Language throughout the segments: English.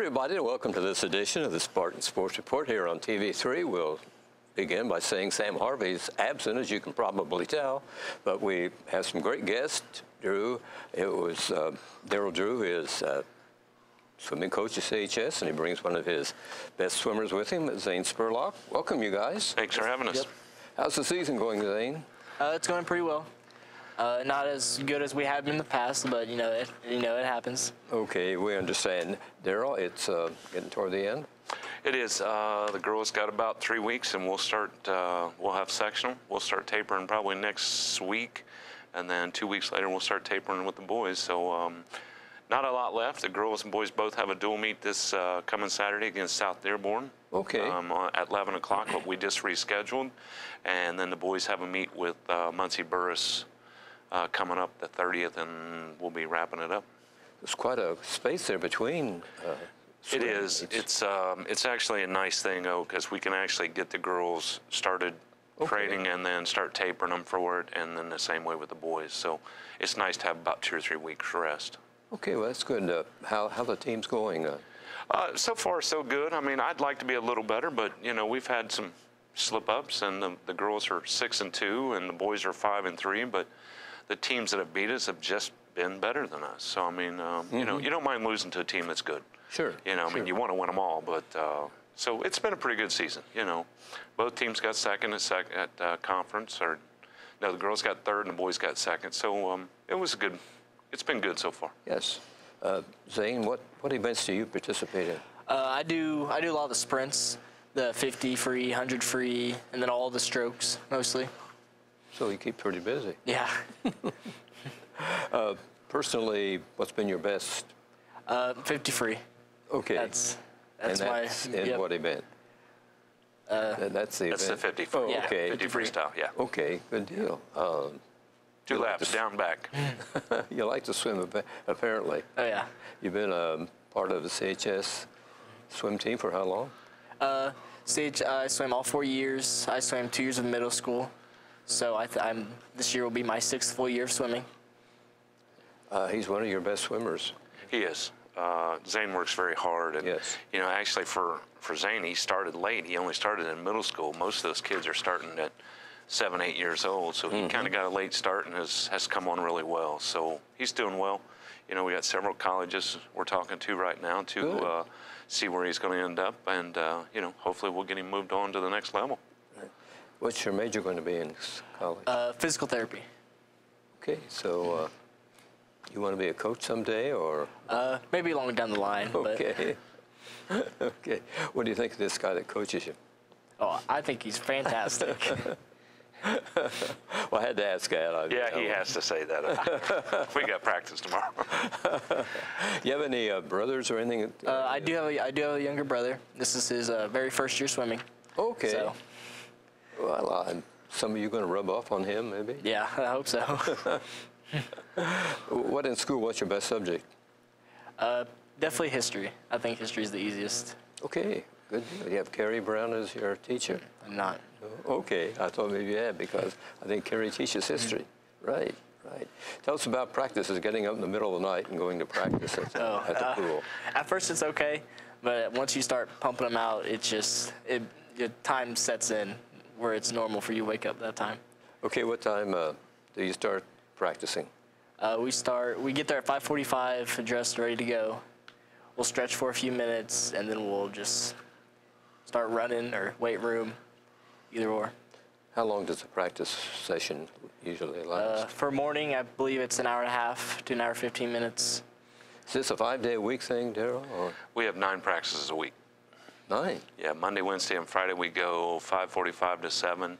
everybody, and welcome to this edition of the Spartan Sports Report here on TV3. We'll begin by saying Sam Harvey's absent, as you can probably tell, but we have some great guests. Drew, it was Darrell Drew is swimming coach at CHS, and he brings one of his best swimmers with him, Zane Spurlock. Welcome, you guys. Thanks for having us. Yep. How's the season going, Zane? It's going pretty well. Not as good as we have in the past, but it happens. Okay, we understand. Darrell, it's getting toward the end. It is. The girls got about 3 weeks, and we'll start. We'll have sectional. We'll start tapering probably next week, and then 2 weeks later we'll start tapering with the boys. So not a lot left. The girls and boys both have a dual meet this coming Saturday against South Dearborn. Okay. At 11 o'clock, but we just rescheduled, and then the boys have a meet with Muncie Burris. Coming up the 30th, and we'll be wrapping it up. There's quite a space there between. It is. It's actually a nice thing, though, because we can actually get the girls started training and then start tapering them for it, and then the same way with the boys. So it's nice to have about 2 or 3 weeks rest. Okay, well, that's good. How the team's going? So far, so good. I mean, I'd like to be a little better, but we've had some slip-ups, and the girls are 6-2, and the boys are 5-3, but the teams that have beat us have just been better than us. So, I mean, you don't mind losing to a team that's good. Sure. I mean, you want to win them all, but so it's been a pretty good season. Both teams got second at conference, or no, the girls got third and the boys got second. So it was good. It's been good so far. Yes. Zane, what events do you participate in? I do a lot of the sprints, the 50 free, 100 free, and then all the strokes mostly. So you keep pretty busy. Yeah. Personally, what's been your best? 50 free. Okay. That's in what event? That's the event. That's the 50 free. Oh, okay. 50 freestyle. Yeah. Okay. Good deal. 2 laps down back. You like to swim, apparently. Oh yeah. You've been part of the CHS swim team for how long? I swam all 4 years. I swam 2 years of middle school. So this year will be my 6th full year of swimming. He's one of your best swimmers. He is. Zane works very hard. And, yes. Actually for Zane, he started late. He only started in middle school. Most of those kids are starting at 7, 8 years old. So he kind of got a late start and has come on really well. So he's doing well. We got several colleges we're talking to right now to see where he's going to end up. And, hopefully we'll get him moved on to the next level. What's your major going to be in college? Physical therapy. Okay, so you want to be a coach someday, or? Maybe along down the line. Okay. Okay. What do you think of this guy that coaches you? Oh, I think he's fantastic. Well, I had to ask that. Yeah, he has to say that. We got practice tomorrow. You have any brothers or anything? I do have a younger brother. This is his very first year swimming. Okay. So. Well, some of you going to rub off on him, maybe? Yeah, I hope so. What in school, what's your best subject? Definitely history. I think history is the easiest. Okay, good deal. You have Carrie Brown as your teacher? I'm not. Okay, I thought maybe you had, because I think Carrie teaches history. Right, right. Tell us about practices, getting up in the middle of the night and going to practice at the pool. At first it's okay, but once you start pumping them out, your time sets in where it's normal for you to wake up that time. Okay, what time do you start practicing? We get there at 5:45, dressed, ready to go. We'll stretch for a few minutes, and then we'll just start running or weight room, either or. How long does a practice session usually last? For morning, I believe it's an hour and a half to an hour 15 minutes. Is this a 5-day-a-week thing, Darrell? We have 9 practices a week. 9? Yeah, Monday, Wednesday, and Friday we go 5:45 to 7,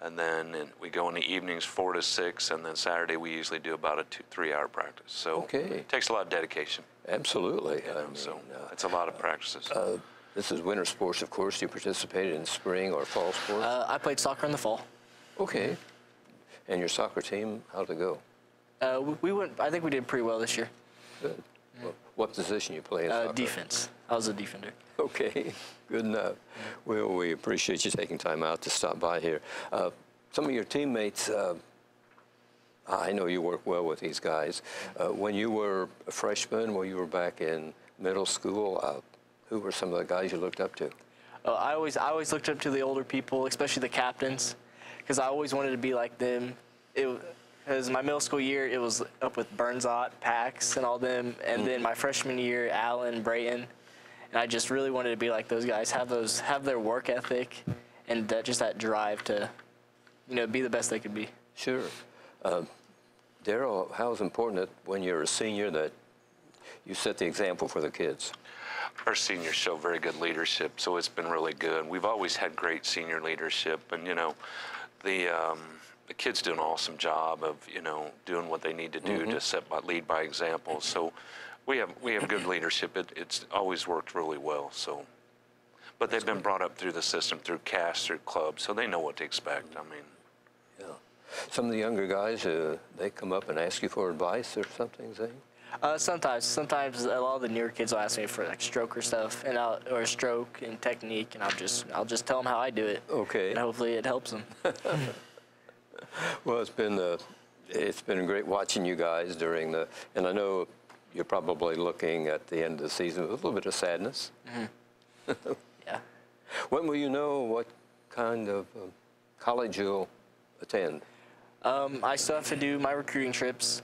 and then we go in the evenings 4 to 6, and then Saturday we usually do about a 2-3 hour practice. So it takes a lot of dedication. Absolutely. So it's a lot of practices. This is winter sports, of course. You participated in spring or fall sports? I played soccer in the fall. Okay. And your soccer team, how'd it go? I think we did pretty well this year. Good. Well, what position you play in soccer? Defense. I was a defender. Okay, good enough. Well, we appreciate you taking time out to stop by here. Some of your teammates, I know you work well with these guys. When you were a freshman, when you were back in middle school, who were some of the guys you looked up to? I always looked up to the older people, especially the captains, because I always wanted to be like them. Because my middle school year, it was up with Burnsot, Pax, and all them, and then my freshman year, Allen, Brayton, and I just really wanted to be like those guys, have their work ethic, and that drive to, be the best they could be. Sure. Darrell, how is it important that when you're a senior that you set the example for the kids? Our seniors show very good leadership, so it's been really good. We've always had great senior leadership, and the kids do an awesome job of doing what they need to do to lead by example. So we have good leadership. It's always worked really well. So, but they've been brought up through the system, through CAS, through clubs, so they know what to expect. I mean, yeah. Some of the younger guys, they come up and ask you for advice or something, Zane? Sometimes a lot of the newer kids will ask me for like stroke or stuff, or stroke and technique, and I'll just tell them how I do it. Okay. And hopefully it helps them. Well, it's been great watching you guys and I know you're probably looking at the end of the season with a little bit of sadness. Mm-hmm. Yeah. When will you know what kind of college you'll attend? I still have to do my recruiting trips.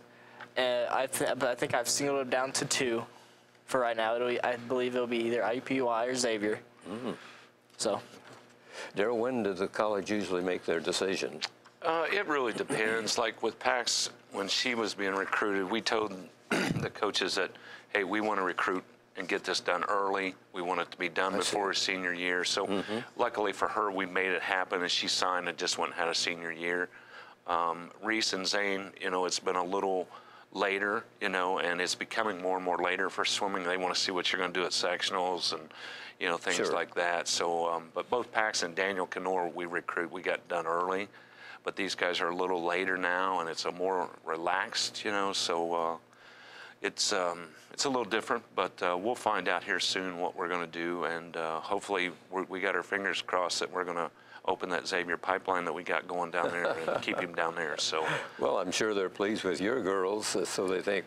But I think I've singled it down to 2 for right now. I believe it'll be either IUPUI or Xavier. Mm-hmm. So. Darrell, when does the college usually make their decision? It really depends. Like with Pax, when she was being recruited, we told the coaches that, hey, we want to recruit and get this done early. We want it to be done before her senior year. So luckily for her, we made it happen, and she signed and just went and had a senior year. Reese and Zane, it's been a little later, and it's becoming more and more later for swimming. They want to see what you're going to do at sectionals and, things like that. So, but both Pax and Daniel Kenor, we got done early. But these guys are a little later now, and it's a more relaxed, so it's a little different, but we'll find out here soon what we're going to do, and hopefully we got our fingers crossed that we're going to open that Xavier pipeline that we got going down there and keep him down there. So, well, I'm sure they're pleased with your girls, so they think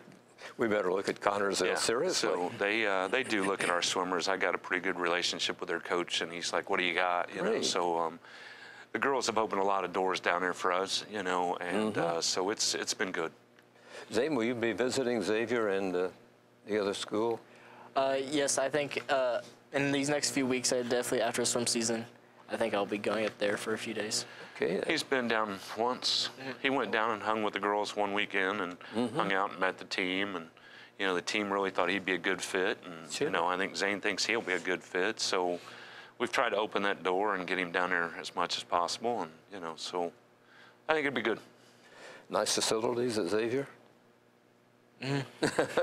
we better look at Connorsville seriously. So they do look at our swimmers. I got a pretty good relationship with their coach, and he's like, "What do you got?" So. The girls have opened a lot of doors down there for us, and so it's been good. Zane, will you be visiting Xavier and the other school? Yes, I think in these next few weeks, definitely after swim season, I think I'll be going up there for a few days. Okay. He's been down once. He went down and hung with the girls one weekend and hung out and met the team, and the team really thought he'd be a good fit, and I think Zane thinks he'll be a good fit. So. We've tried to open that door and get him down there as much as possible, and so I think it'd be good. Nice facilities at Xavier.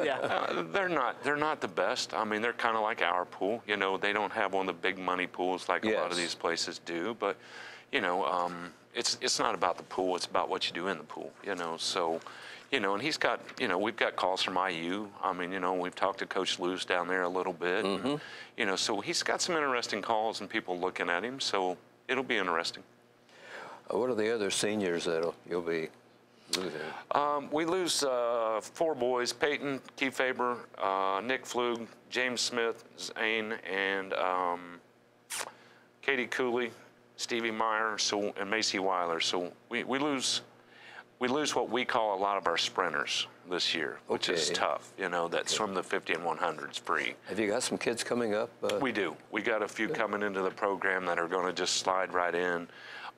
Yeah, they're not the best. I mean, they're kind of like our pool. They don't have one of the big money pools like a lot of these places do. But it's not about the pool. It's about what you do in the pool. So. And he's got, we've got calls from IU. I mean, we've talked to Coach Lewis down there a little bit. And, so he's got some interesting calls and people looking at him. So it'll be interesting. What are the other seniors that you'll be losing? We lose 4 boys: Peyton Kiefaber, Nick Flug, James Smith, Zane, and Katie Cooley, Stevie Meyer, and Macy Weiler. So we lose. We lose what we call a lot of our sprinters this year, which is tough, that swim the 50 and 100s free. Have you got some kids coming up? We do. We got a few coming into the program that are going to just slide right in.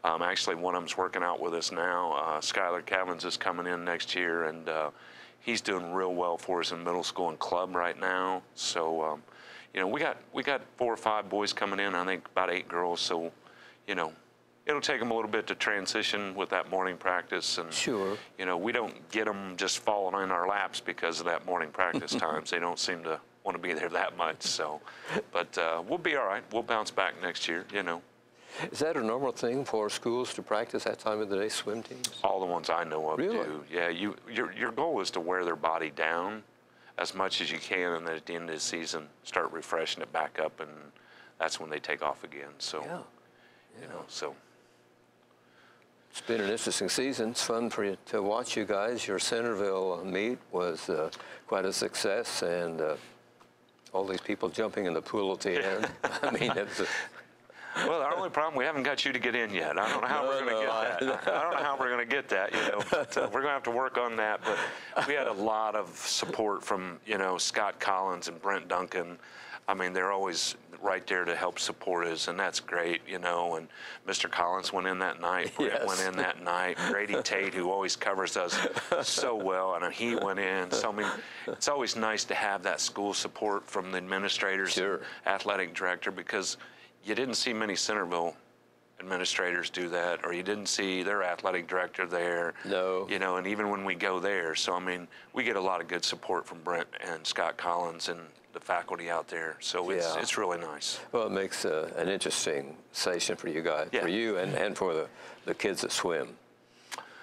Actually, one of them's working out with us now. Skylar Cavins is coming in next year, and he's doing real well for us in middle school and club right now. So, we got 4 or 5 boys coming in, I think about 8 girls. So, it'll take them a little bit to transition with that morning practice, and we don't get them just falling in our laps because of that morning practice times. They don't seem to want to be there that much. So, but we'll be all right. We'll bounce back next year. Is that a normal thing for schools to practice that time of the day, swim teams? All the ones I know of really? do. Yeah, your goal is to wear their body down as much as you can, and then at the end of the season start refreshing it back up, and that's when they take off again. So, so. It's been an interesting season. It's fun for you to watch you guys. Your Centerville meet was quite a success, and All these people jumping in the pool at the end. I mean, it's Well, our only problem, we haven't got you to get in yet. I don't know how we're going to get that. I don't know how we're going to get that, but we're going to have to work on that. But we had a lot of support from, Scott Collins and Brent Duncan. I mean, they're always right there to help support us, and that's great, and Mr. Collins went in that night, Brent went in that night, Grady Tate, who always covers us so well, and he went in. So, I mean, it's always nice to have that school support from the administrators, athletic director, because you didn't see many Centerville administrators do that, or you didn't see their athletic director there. No. And even when we go there. So, I mean, we get a lot of good support from Brent and Scott Collins and the faculty out there. So it's really nice. Well, it makes an interesting session for you guys, for you and for the kids that swim.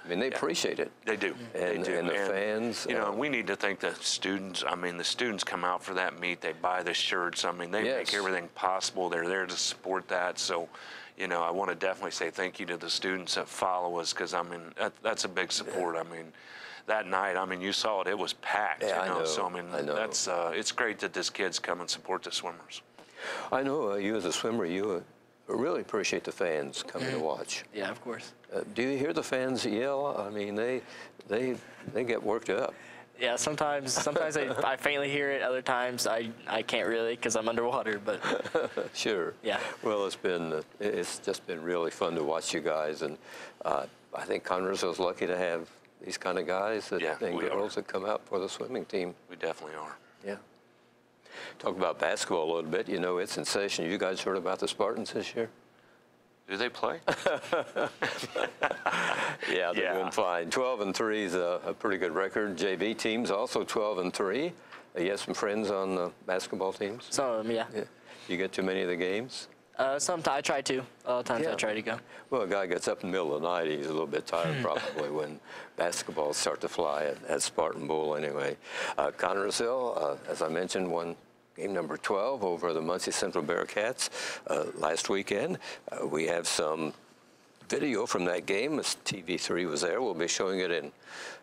I mean, they appreciate it. They do. And, they do. And the fans. We need to thank the students. I mean, the students come out for that meet. They buy the shirts. I mean, they make everything possible. They're there to support that. So, I want to definitely say thank you to the students that follow us, because, I mean, that's a big support. I mean, that night, I mean, you saw it. It was packed, I know. So, I mean, that's it's great that these kids come and support the swimmers. I know you as a swimmer, you really appreciate the fans coming to watch. Yeah, of course. Do you hear the fans yell? I mean, they get worked up. Yeah, sometimes I faintly hear it. Other times I can't really, because I'm underwater. But Sure. Yeah. Well, it's just been really fun to watch you guys, and I think Connersville's lucky to have these kind of guys and girls that come out for the swimming team. We definitely are. Yeah. Talk about basketball a little bit. It's in session. You guys heard about the Spartans this year? Do they play? Yeah, they're doing fine. 12-3 is a pretty good record. JV teams also 12-3. You have some friends on the basketball teams? some of them, yeah. You get too many of the games? Sometimes I try to. A lot of times I try to go. Well, a guy gets up in the middle of the night, he's a little bit tired probably when basketballs start to fly at Spartan Bowl anyway. Connersville, as I mentioned, won game number 12 over the Muncie Central Bearcats last weekend. We have some video from that game. TV3 was there. We'll be showing it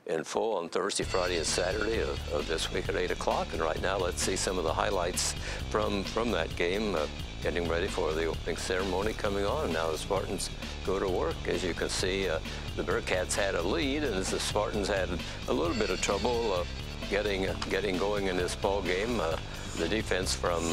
in full on Thursday, Friday, and Saturday of this week at 8 o'clock. And right now, let's see some of the highlights from that game. Getting ready for the opening ceremony coming on. And now the Spartans go to work. As you can see, the Bearcats had a lead, and as the Spartans had a little bit of trouble getting going in this ball game. The defense from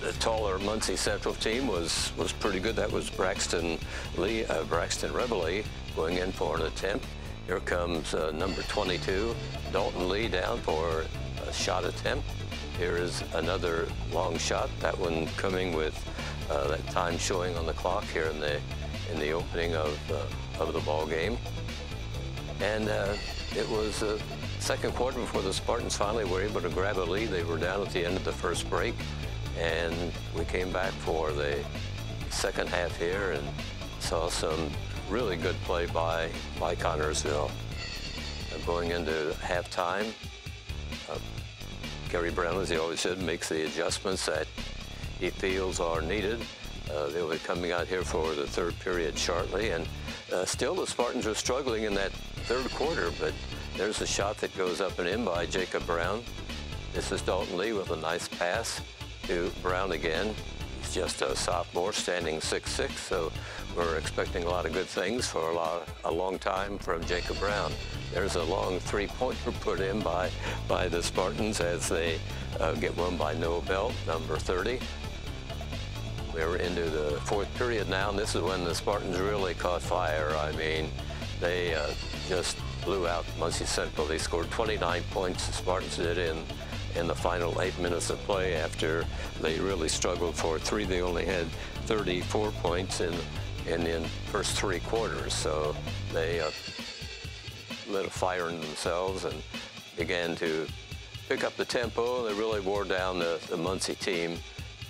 the taller Muncie Central team was pretty good. That was Braxton Reveille going in for an attempt. Here comes number 22, Dalton Lee, down for a shot attempt. Here is another long shot. That one coming with that time showing on the clock here in the opening of the ball game. And it was second quarter before the Spartans finally were able to grab a lead. They were down at the end of the first break, and we came back for the second half here and saw some really good play by Connersville. Going into halftime, Gary Brown, as he always said, makes the adjustments that he feels are needed. They'll be coming out here for the third period shortly, and still the Spartans are struggling in that third quarter, but there's a shot that goes up and in by Jacob Brown. This is Dalton Lee with a nice pass to Brown again. He's just a sophomore, standing 6'6", so we're expecting a lot of good things for a long time from Jacob Brown. There's a long three-pointer put in by the Spartans as they get one by Noah Belt, number 30. We're into the fourth period now, and this is when the Spartans really caught fire. I mean, they just blew out Muncie Central. They scored 29 points, the Spartans did, in the final 8 minutes of play after they really struggled for three. They only had 34 points in the first three quarters, so they lit a fire in themselves and began to pick up the tempo. They really wore down the Muncie team,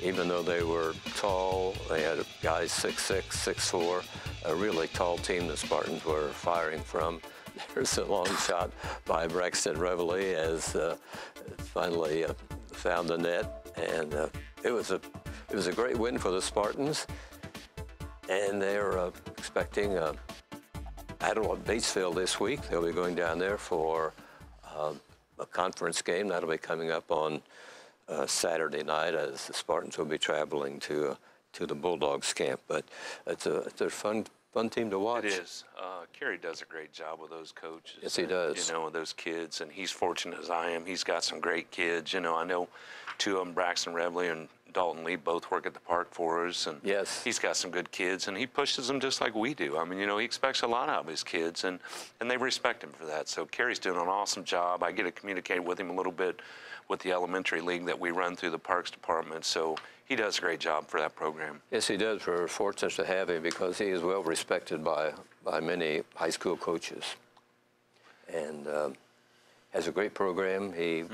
even though they were tall. They had guys 6'6", 6'4", a really tall team the Spartans were firing from. There's a long shot by Braxton Reveille as finally found the net, and it was a great win for the Spartans. And they're expecting Batesville this week. They'll be going down there for a conference game that'll be coming up on Saturday night, as the Spartans will be traveling to the Bulldogs camp. But it's a fun team to watch. It is. Kerry does a great job with those coaches. Yes, he does. You know, those kids, and he's fortunate as I am. He's got some great kids. You know, I know two of them, Braxton Revley and Dalton Lee, both work at the park for us, and yes, he's got some good kids, and he pushes them just like we do. I mean, you know, he expects a lot out of his kids, and they respect him for that. So Kerry's doing an awesome job. I get to communicate with him a little bit with the elementary league that we run through the Parks Department. So he does a great job for that program. Yes, he does. We're fortunate to have him because he is well respected by many high school coaches, and has a great program. He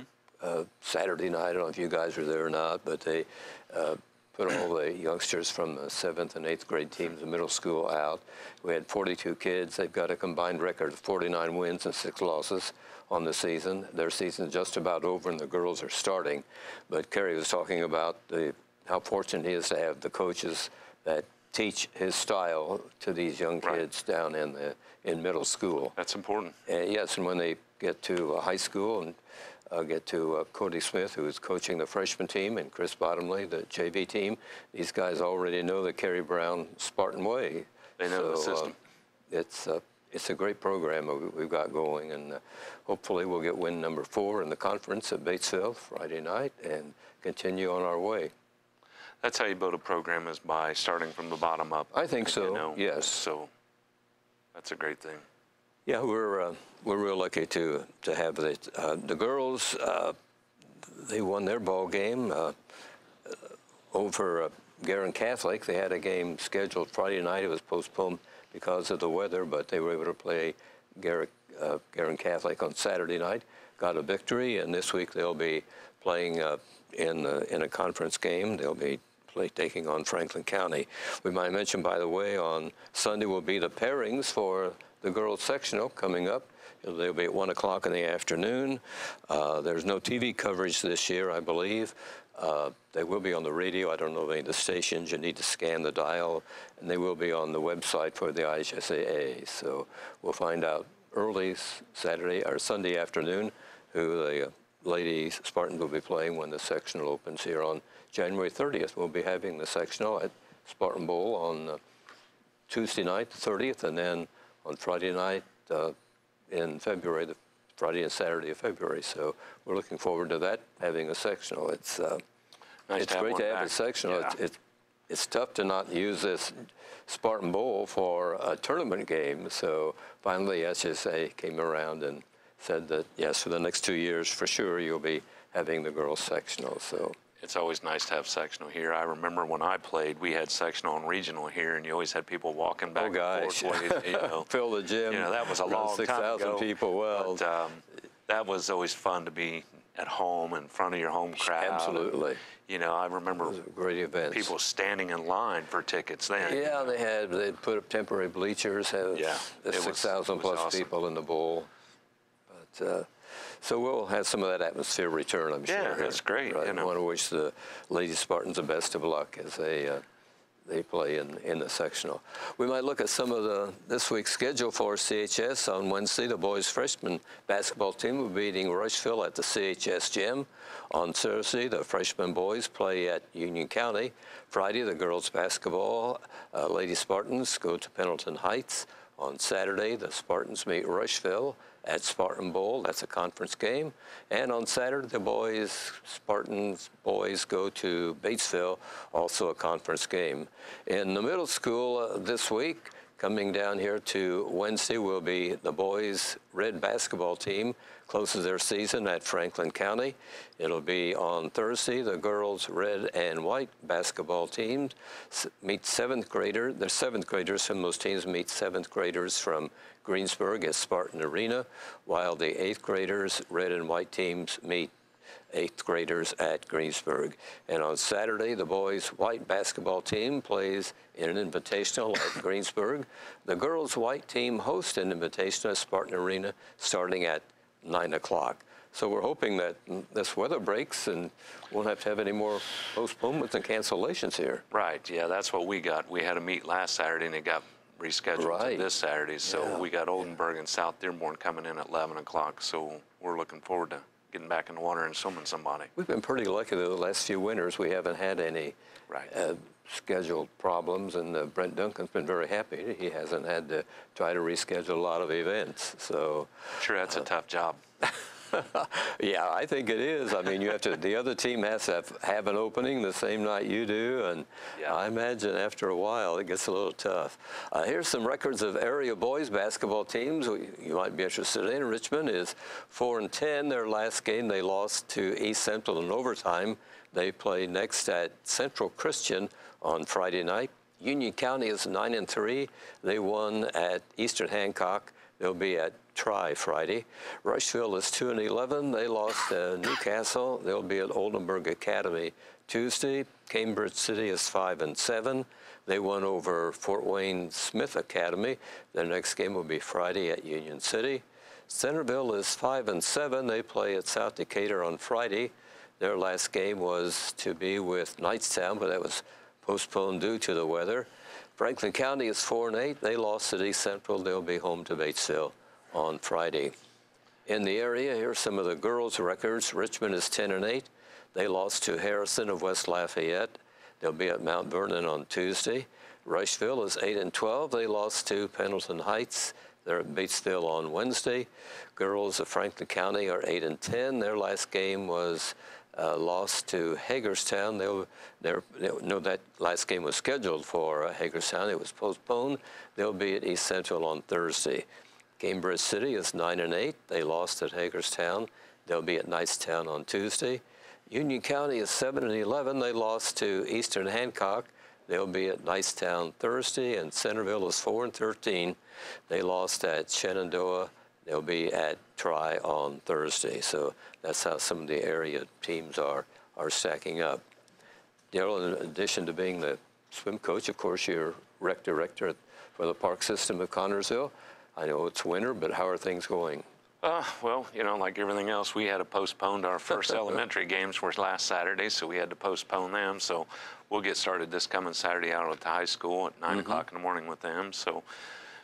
Saturday night, I don't know if you guys were there or not, but they put all the youngsters from the 7th and 8th grade teams in middle school out. We had 42 kids. They've got a combined record of 49 wins and 6 losses on the season. Their season's just about over, and the girls are starting. But Kerry was talking about how fortunate he is to have the coaches that teach his style to these young kids down in middle school. That's important. Yes, and when they get to high school and get to Cody Smith, who is coaching the freshman team, and Chris Bottomley, the JV team. These guys already know the Kerry Brown Spartan way. They know the system. It's a great program we've got going, and hopefully we'll get win number 4 in the conference at Batesville Friday night and continue on our way. That's how you build a program, is by starting from the bottom up. I think so, you know? yes. So that's a great thing. Yeah, we're real lucky to have the girls. They won their ball game over Guerin Catholic. They had a game scheduled Friday night. It was postponed because of the weather, but they were able to play Guerin Catholic on Saturday night. Got a victory, and this week they'll be playing in a conference game. They'll be taking on Franklin County. We might mention, by the way, on Sunday will be the pairings for the girls sectional coming up. They'll be at 1 o'clock in the afternoon. There's no TV coverage this year, I believe. They will be on the radio. I don't know any of the stations. You need to scan the dial, and they will be on the website for the IHSAA. So we'll find out early Saturday or Sunday afternoon who the Lady Spartans will be playing when the sectional opens here on January 30th. We'll be having the sectional at Spartan Bowl on Tuesday night, the 30th, and then on Friday night in February, the Friday and Saturday of February. So we're looking forward to that, having a sectional. It's great to have a sectional. Yeah. It's tough to not use this Spartan Bowl for a tournament game. So finally, SSA came around and said that, yes, for the next 2 years, for sure, you'll be having the girls sectional. So it's always nice to have sectional here. I remember when I played, we had sectional and regional here, and you always had people walking back and forth. You know, fill the gym. You know, that was a long time ago. 6,000 people. Well, but, that was always fun to be at home in front of your home crowd. Absolutely. You know, I remember great events. People standing in line for tickets then. Yeah, they'd put up temporary bleachers. Yeah, 6,000 plus awesome. people in the bowl. But so we'll have some of that atmosphere return, I'm sure. Yeah, that's great. Right. You know. I want to wish the Lady Spartans the best of luck as they play in the sectional. We might look at some of this week's schedule for CHS. On Wednesday, the boys freshman basketball team will be meeting Rushville at the CHS gym. On Thursday, the freshman boys play at Union County. Friday, the girls basketball Lady Spartans go to Pendleton Heights. On Saturday, the Spartans meet Rushville at Spartan Bowl. That's a conference game. And on Saturday, the Spartans boys go to Batesville, also a conference game. In the middle school this week, coming down here to Wednesday, will be the boys' red basketball team closes their season at Franklin County. It'll be on Thursday, the girls' red and white basketball teams meet 7th graders. The 7th graders from those teams meet 7th graders from Greensburg at Spartan Arena, while the 8th graders, red and white teams, meet 8th graders at Greensburg. And on Saturday, the boys' white basketball team plays in an invitational at Greensburg. The girls' white team hosts an invitational at Spartan Arena starting at 9 o'clock. So we're hoping that this weather breaks and won't have to have any more postponements and cancellations here. Right, yeah, that's what we got. We had a meet last Saturday and it got rescheduled to this Saturday. So we got Oldenburg and South Dearborn coming in at 11 o'clock. So we're looking forward to getting back in the water and swimming somebody. We've been pretty lucky the last few winters. We haven't had any scheduled problems, and Brent Duncan's been very happy. He hasn't had to try to reschedule a lot of events. So Sure, that's a tough job. yeah, I think it is. I mean, you have to. The other team has to have an opening the same night you do, and I imagine after a while it gets a little tough. Here's some records of area boys basketball teams you might be interested in. Richmond is 4-10. Their last game they lost to East Central in overtime. They play next at Central Christian on Friday night. Union County is 9-3. They won at Eastern Hancock. They'll be at Tri Friday. Rushville is 2-11. They lost to Newcastle. They'll be at Oldenburg Academy Tuesday. Cambridge City is 5-7. They won over Fort Wayne Smith Academy. Their next game will be Friday at Union City. Centerville is 5-7. They play at South Decatur on Friday. Their last game was to be with Knightstown, but that was postponed due to the weather. Franklin County is 4-8. They lost to East Central. They'll be home to Batesville on Friday. In the area, here are some of the girls' records. Richmond is 10-8. They lost to Harrison of West Lafayette. They'll be at Mount Vernon on Tuesday. Rushville is 8-12. They lost to Pendleton Heights. They're at Batesville on Wednesday. Girls of Franklin County are 8-10. Their last game was lost to Hagerstown. That last game was scheduled for Hagerstown. It was postponed. They'll be at East Central on Thursday. Cambridge City is 9-8. They lost at Hagerstown. They'll be at Knightstown on Tuesday. Union County is 7-11. They lost to Eastern Hancock. They'll be at Knightstown Thursday. And Centerville is 4-13. They lost at Shenandoah. They'll be at Tri on Thursday. So that's how some of the area teams are stacking up. Darrell, in addition to being the swim coach, of course, you're rec director for the park system of Connersville. I know it's winter, but how are things going? Well, you know, like everything else, we had to postpone our first elementary games were last Saturday, so we had to postpone them. So we'll get started this coming Saturday out at the high school at 9 o'clock in the morning with them. So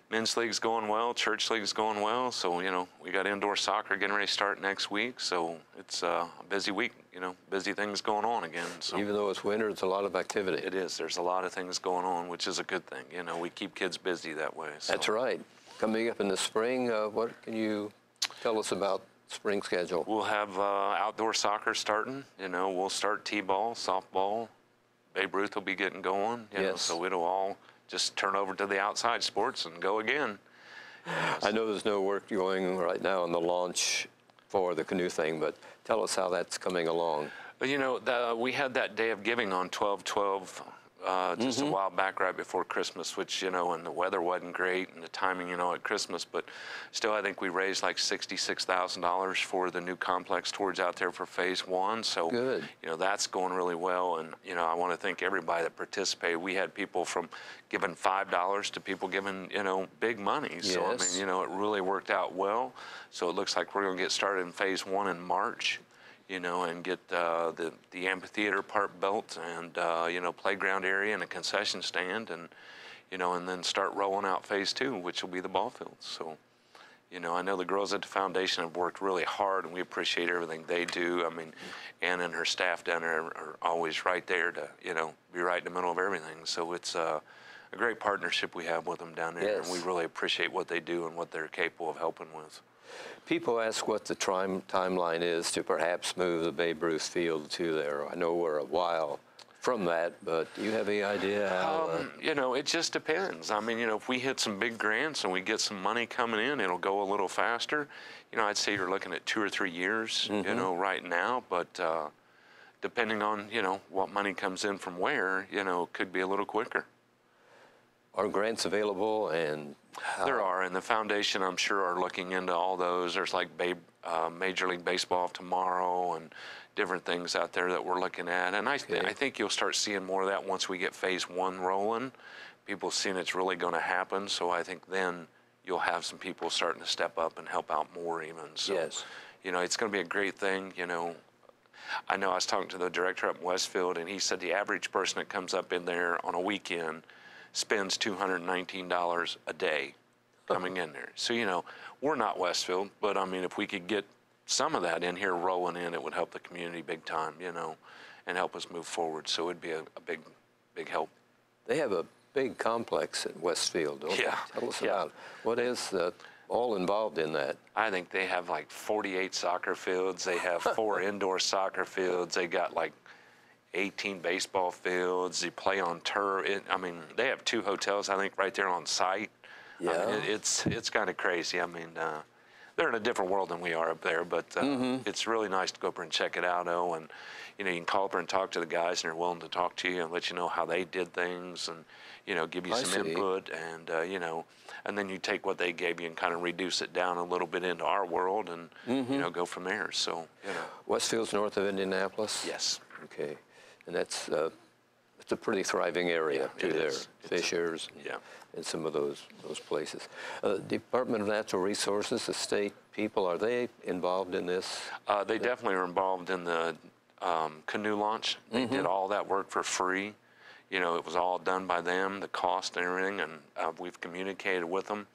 men's league's going well, church league's going well. So, you know, we got indoor soccer getting ready to start next week. So it's a busy week, you know, busy things going on again. So even though it's winter, it's a lot of activity. It is. There's a lot of things going on, which is a good thing. You know, we keep kids busy that way. So. That's right. Coming up in the spring, what can you tell us about spring schedule? We'll have outdoor soccer starting. You know, we'll start t-ball, softball. Babe Ruth will be getting going. You know, so it'll all just turn over to the outside sports and go again. I know there's no work going right now on the launch for the canoe thing, but tell us how that's coming along. But you know, we had that day of giving on 12/12 just a while back right before Christmas, which, you know, and the weather wasn't great and the timing, you know, at Christmas, but still I think we raised like $66,000 for the new complex towards out there for phase 1. So, good. You know, that's going really well. And, you know, I want to thank everybody that participated. We had people from giving $5 to people giving, you know, big money. So, I mean, you know, it really worked out well. So it looks like we're going to get started in phase 1 in March. You know, and get the amphitheater part built and, you know, playground area and a concession stand and, you know, and then start rolling out phase 2, which will be the ball fields. So, you know, I know the girls at the foundation have worked really hard and we appreciate everything they do. I mean, Ann and her staff down there are always right there to, you know, be right in the middle of everything. So it's a great partnership we have with them down there. And we really appreciate what they do and what they're capable of helping with. People ask what the timeline is to perhaps move the Babe Ruth field to there. I know we're a while from that, but do you have any idea how? You know, it just depends. I mean, you know, if we hit some big grants and we get some money coming in, it'll go a little faster. You know, I'd say you're looking at 2 or 3 years, you know, right now, but depending on, you know, what money comes in from where, you know, it could be a little quicker. Are grants available? And there are, and the foundation, I'm sure, are looking into all those. There's like Major League Baseball tomorrow and different things out there that we're looking at. And I think you'll start seeing more of that once we get phase 1 rolling. People seeing it's really going to happen. So I think then you'll have some people starting to step up and help out more even. So, you know, it's going to be a great thing. You know, I was talking to the director up in Westfield, and he said the average person that comes up in there on a weekend spends $219 a day coming in there. So, you know, we're not Westfield, but I mean, if we could get some of that in here rolling in, it would help the community big time, you know, and help us move forward. So it'd be a big help. They have a big complex at Westfield, don't Yeah. they? Tell us Yeah. about it. What is all involved in that? I think they have like 48 soccer fields. They have 4 indoor soccer fields. They got like 18 baseball fields. You play on turf. I mean, they have 2 hotels, I think, right there on site. Yeah. I mean, it's kind of crazy. I mean, they're in a different world than we are up there, but it's really nice to go up there and check it out, though. And, you know, you can call up there and talk to the guys, and they're willing to talk to you and let you know how they did things and, you know, give you some input. And, you know, and then you take what they gave you and kind of reduce it down a little bit into our world and, you know, go from there. So, you know. Westfield's north of Indianapolis? Yes. Okay. And that's it's a pretty thriving area too there. Fishers and some of those places. Department of Natural Resources, the state people, are they involved in this? They definitely are involved in the canoe launch. They did all that work for free. You know, it was all done by them, the cost and everything, and we've communicated with them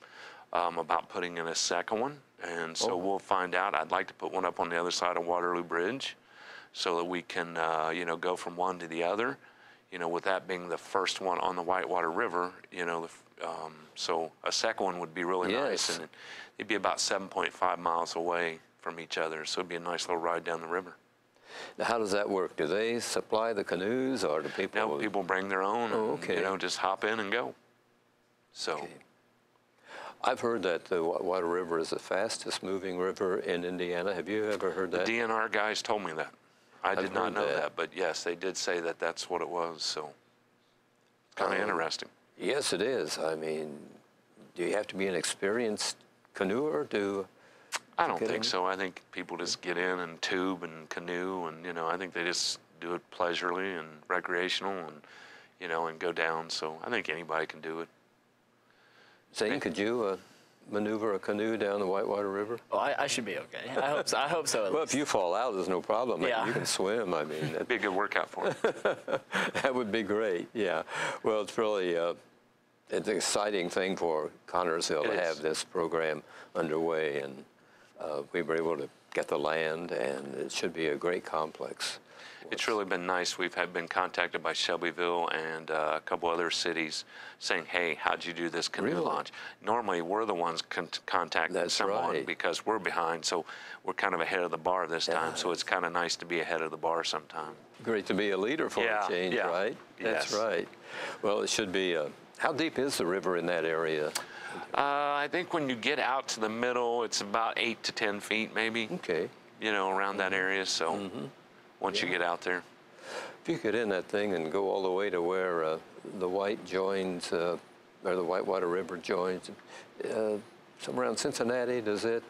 about putting in a second one. And so we'll find out. I'd like to put one up on the other side of Waterloo Bridge so that we can, you know, go from one to the other. You know, with that being the first one on the Whitewater River, you know, so a second one would be really nice. And it'd be about 7.5 miles away from each other. So it'd be a nice little ride down the river. Now, how does that work? Do they supply the canoes, or do people? No, people bring their own. And, you know, just hop in and go. So. I've heard that the Whitewater River is the fastest moving river in Indiana. Have you ever heard that? The DNR guys told me that. I did not know that, but yes, they did say that that's what it was. So it's kind of interesting. Yes, it is. I mean, do you have to be an experienced canoer to? I don't think so. I think people just get in and tube and canoe, and you know, I think they just do it leisurely and recreational, and you know, and go down. So I think anybody can do it. Zane, could you maneuver a canoe down the Whitewater River? Oh, I should be okay. I hope so. I hope so. Well, if you fall out, there's no problem. Yeah. You can swim. I mean, It'd be a good workout for him. that would be great. Yeah. Well, it's really it's an exciting thing for Connorsville to have this program underway, and we were able to get the land, and it should be a great complex. It's really been nice. We've been contacted by Shelbyville and a couple other cities saying, hey, how'd you do this canoe launch? Normally, we're the ones contacting someone because we're behind, so we're kind of ahead of the bar this time. So it's kind of nice to be ahead of the bar sometime. Great to be a leader for a change, right? That's right. Well, it should be. How deep is the river in that area? I think when you get out to the middle, it's about 8 to 10 feet maybe. Okay. You know, around that area, so once you get out there. If you get in that thing and go all the way to where the White joins, or the Whitewater River joins, somewhere around Cincinnati, does it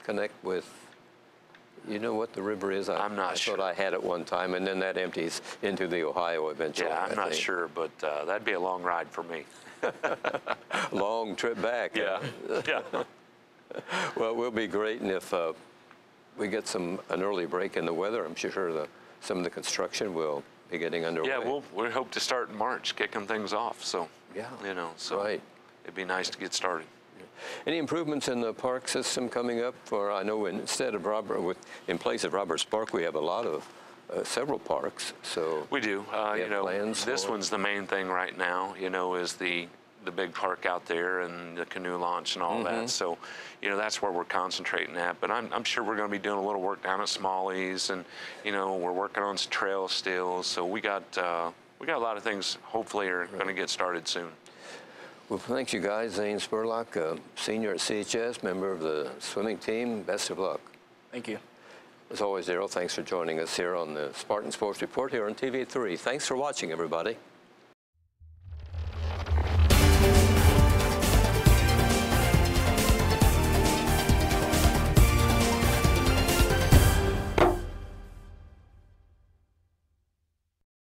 connect with, you know what the river is? I'm not sure. I thought I had it one time, and then that empties into the Ohio eventually. Yeah, I'm not sure, but that'd be a long ride for me. Long trip back. Yeah. Yeah. Well, it will be great, and if we get an early break in the weather, I'm sure some of the construction will be getting underway. Yeah, we hope to start in March, kicking things off. So, you know, so it'd be nice to get started. Any improvements in the park system coming up? For I know in place of Roberts Park, we have a lot of several parks. So we do. You know, this one's the main thing right now. You know, is the big park out there and the canoe launch and all that. So, you know, that's where we're concentrating at. But I'm sure we're going to be doing a little work down at Smalley's, and you know, we're working on some trails still. So we got a lot of things. Hopefully, are going to get started soon. Well, thanks you guys. Zane Spurlock, senior at CHS, member of the swimming team. Best of luck. Thank you. As always, Darrell, thanks for joining us here on the Spartan Sports Report here on TV3. Thanks for watching, everybody.